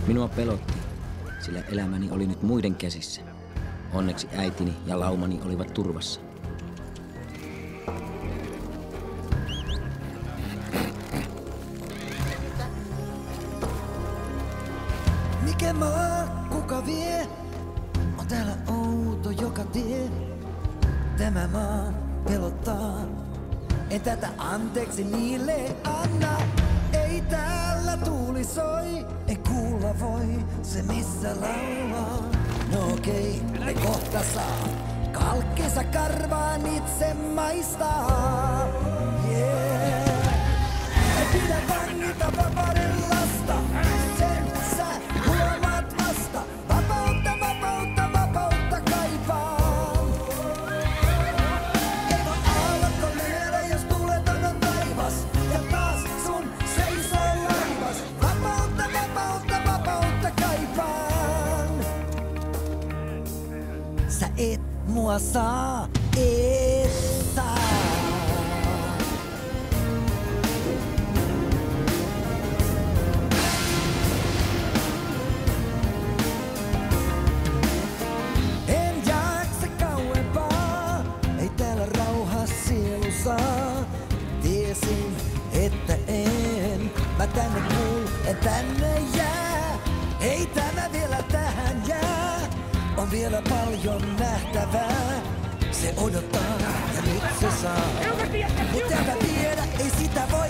Minua pelotti, sillä elämäni oli nyt muiden käsissä. Onneksi äitini ja laumani olivat turvassa. Mikä maa, kuka vie? On täällä outo joka tie. Tämä maa pelottaa. En tätä anteeksi niille anna. Ei täällä tuuli soi. En kuulla voi se missä laulaa. No okei, ne kohta saa. Kalkkinsa karvaan itse maistaa. Yeah. Ei pidä vangita vapauden lasta. Sen sä huomaat vasta. Vapautta, vapautta, vapautta kaipaan. Ei voi aallokko lyödä, jos tuleton on taivas. Ja taas sun seisoo laivas. Vapautta, vapautta, vapautta kaipaan. Sä et mua saa, et saa. En jaksa kauempaa, ei täällä rauha sielu saa. Tiesin, että mä tänne kuul, en tänne jää. Ei tämä vielä tähän jää. On vielä paljon nähtävää. Se odottaa ja nyt se saa. Mut enpä tiedä, ei sitä voi